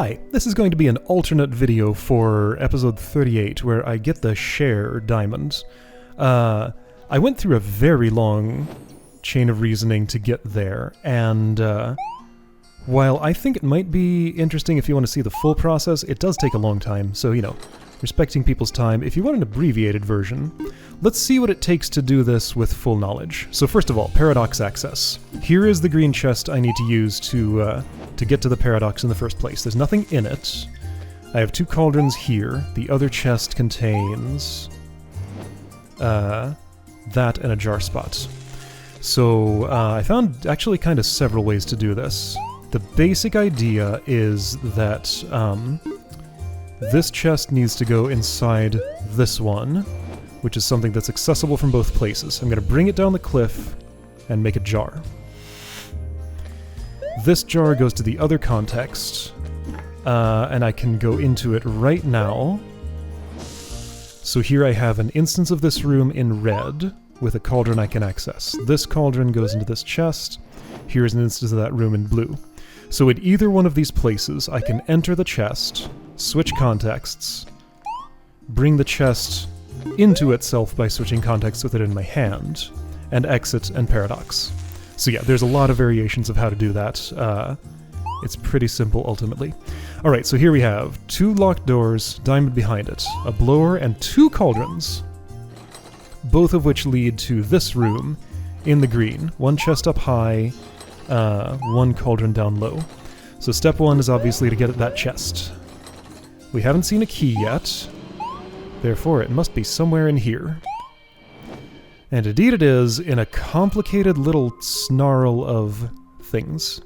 Hi, this is going to be an alternate video for episode 38 where I get the share diamond. I went through a very long chain of reasoning to get there, and while I think it might be interesting if you want to see the full process, it does take a long time, so, you know, respecting people's time. If you want an abbreviated version, let's see what it takes to do this with full knowledge. So first of all, paradox access. Here is the green chest I need to use to get to the paradox in the first place. There's nothing in it. I have 2 cauldrons here. The other chest contains that and a jar spot. So I found actually kind of several ways to do this. The basic idea is that this chest needs to go inside this one, which is something that's accessible from both places. I'm going to bring it down the cliff and make a jar. This jar goes to the other context, and I can go into it right now. So here I have an instance of this room in red with a cauldron I can access. This cauldron goes into this chest. Here's an instance of that room in blue. So at either one of these places, I can enter the chest, switch contexts, bring the chest into itself by switching contexts with it in my hand, and exit and paradox. So yeah, there's a lot of variations of how to do that. It's pretty simple ultimately. Alright, so here we have 2 locked doors, diamond behind it, a blower, and 2 cauldrons, both of which lead to this room in the green. 1 chest up high, 1 cauldron down low. So step 1 is obviously to get at that chest. We haven't seen a key yet, therefore it must be somewhere in here. And indeed it is, in a complicated little snarl of things.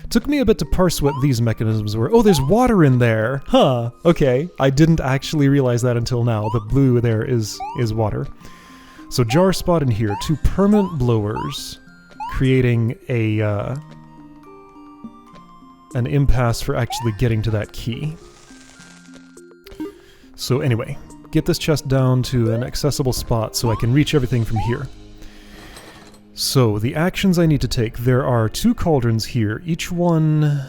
Took me a bit to parse what these mechanisms were. Oh, there's water in there! Huh, okay. I didn't actually realize that until now. The blue there is water. So jar spot in here, 2 permanent blowers, creating an impasse for actually getting to that key. So anyway, get this chest down to an accessible spot so I can reach everything from here. So, the actions I need to take. There are 2 cauldrons here. Each one...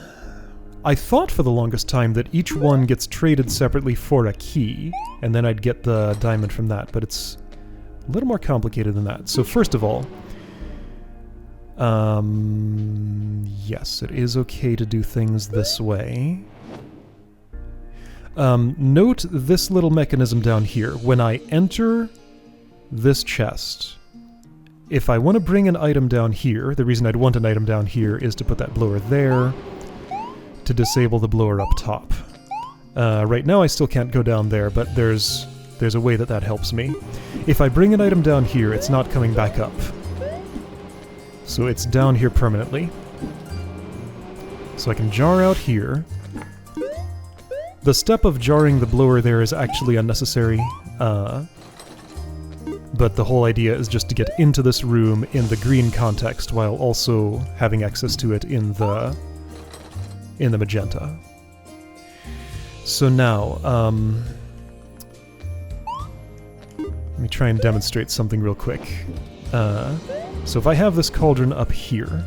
I thought for the longest time that each one gets traded separately for a key, and then I'd get the diamond from that, but it's a little more complicated than that. So first of all, yes, it is okay to do things this way. Note this little mechanism down here. When I enter this chest, if I want to bring an item down here, the reason I'd want an item down here is to put that blower there, to disable the blower up top. Right now I still can't go down there, but there's a way that helps me. If I bring an item down here, it's not coming back up. So it's down here permanently. So I can jar out here. The step of jarring the blower there is actually unnecessary, but the whole idea is just to get into this room in the green context while also having access to it in the magenta. So now, let me try and demonstrate something real quick. So if I have this cauldron up here,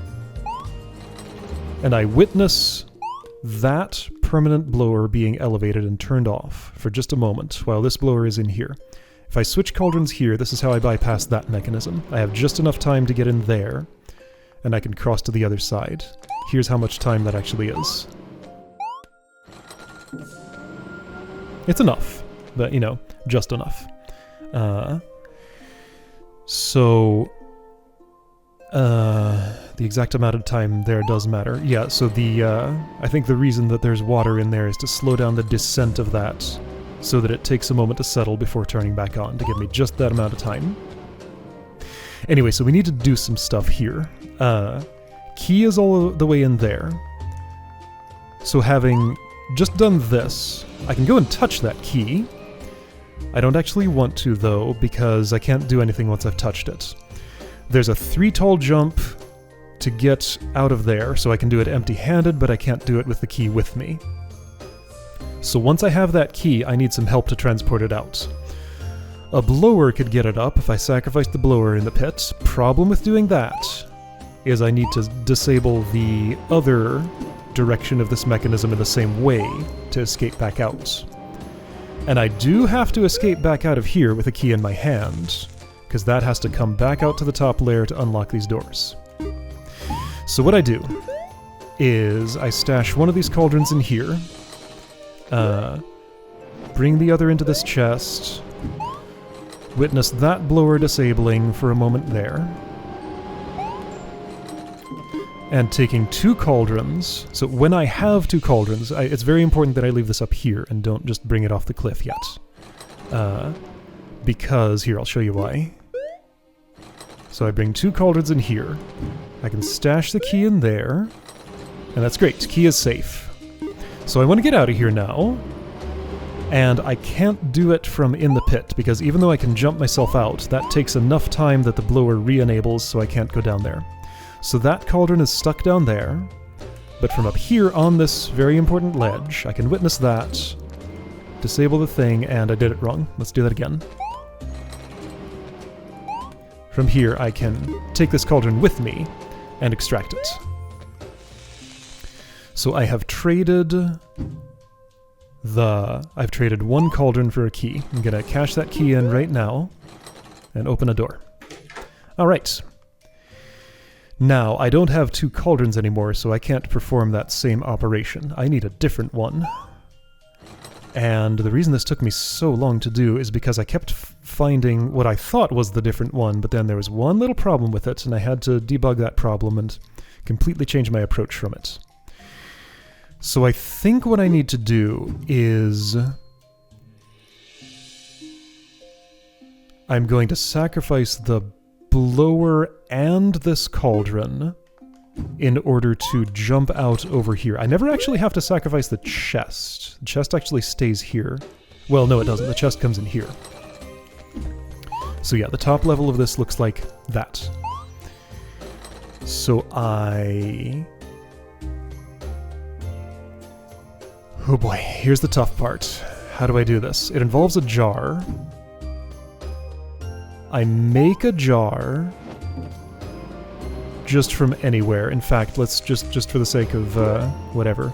and I witness that permanent blower being elevated and turned off for just a moment while this blower is in here. If I switch cauldrons here, this is how I bypass that mechanism. I have just enough time to get in there, and I can cross to the other side. Here's how much time that actually is. It's enough, but, you know, just enough. The exact amount of time there does matter. Yeah, so I think the reason that there's water in there is to slow down the descent of that, so that it takes a moment to settle before turning back on, to give me just that amount of time. Anyway, so we need to do some stuff here. Key is all the way in there. So having just done this, I can go and touch that key. I don't actually want to, though, because I can't do anything once I've touched it. There's a 3 tall jump to get out of there, so I can do it empty-handed, but I can't do it with the key with me. So once I have that key, I need some help to transport it out. A blower could get it up if I sacrifice the blower in the pit. Problem with doing that is I need to disable the other direction of this mechanism in the same way to escape back out. And I do have to escape back out of here with a key in my hand, because that has to come back out to the top layer to unlock these doors. So what I do is I stash one of these cauldrons in here, bring the other into this chest, witness that blower disabling for a moment there, and taking 2 cauldrons. So when I have 2 cauldrons, it's very important that I leave this up here and don't just bring it off the cliff yet. Because, here, I'll show you why. So I bring 2 cauldrons in here, I can stash the key in there, and that's great, key is safe. So I want to get out of here now, and I can't do it from in the pit, because even though I can jump myself out, that takes enough time that the blower re-enables, so I can't go down there. So that cauldron is stuck down there, but from up here on this very important ledge, I can witness that, disable the thing, and I did it wrong. Let's do that again. From here, I can take this cauldron with me and extract it. So I have traded I've traded 1 cauldron for a key. I'm gonna cash that key in right now and open a door. Alright. Now, I don't have 2 cauldrons anymore, so I can't perform that same operation. I need a different one. And the reason this took me so long to do is because I kept finding what I thought was the different one, but then there was one little problem with it, and I had to debug that problem and completely change my approach from it. So I think what I need to do is I'm going to sacrifice the blower and this cauldron in order to jump out over here. I never actually have to sacrifice the chest. The chest actually stays here. Well, no it doesn't. The chest comes in here. So yeah, the top level of this looks like that. So oh boy, here's the tough part. How do I do this? It involves a jar. I make a jar just from anywhere. In fact, let's just for the sake of whatever.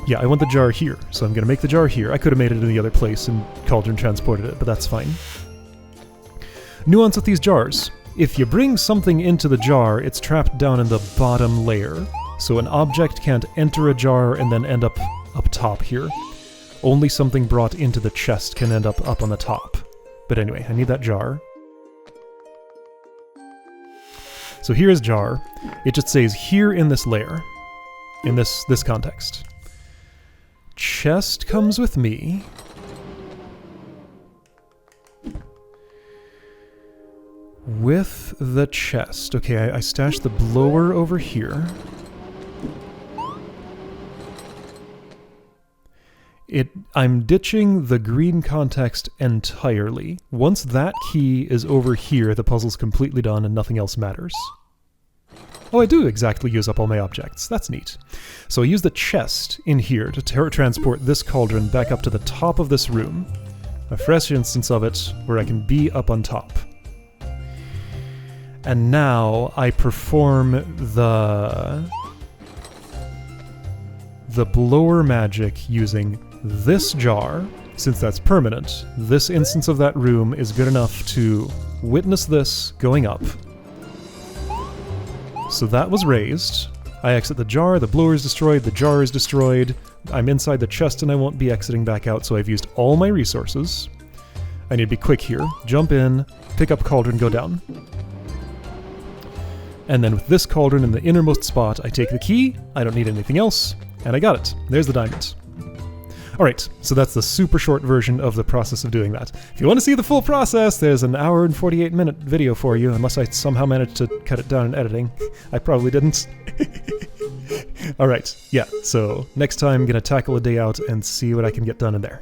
Yeah, I want the jar here, so I'm gonna make the jar here. I could have made it in the other place and cauldron transported it, but that's fine. Nuance with these jars. If you bring something into the jar, it's trapped down in the bottom layer. So an object can't enter a jar and then end up top here. Only something brought into the chest can end up on the top. But anyway, I need that jar. So here is jar. It just says here in this layer, in this context. Chest comes with me. With the chest. Okay, I stashed the blower over here. I'm ditching the green context entirely. Once that key is over here, the puzzle's completely done and nothing else matters. Oh, I do exactly use up all my objects. That's neat. So I use the chest in here to transport this cauldron back up to the top of this room. A fresh instance of it where I can be up on top. And now I perform the blower magic using this jar. Since that's permanent, this instance of that room is good enough to witness this going up. So that was raised. I exit the jar, the blower is destroyed, the jar is destroyed. I'm inside the chest and I won't be exiting back out, so I've used all my resources. I need to be quick here. Jump in, pick up cauldron, go down. And then with this cauldron in the innermost spot, I take the key, I don't need anything else, and I got it. There's the diamond. Alright, so that's the super short version of the process of doing that. If you want to see the full process, there's an hour and 48-minute video for you, unless I somehow managed to cut it down in editing. I probably didn't. Alright, yeah, so next time I'm gonna tackle a day out and see what I can get done in there.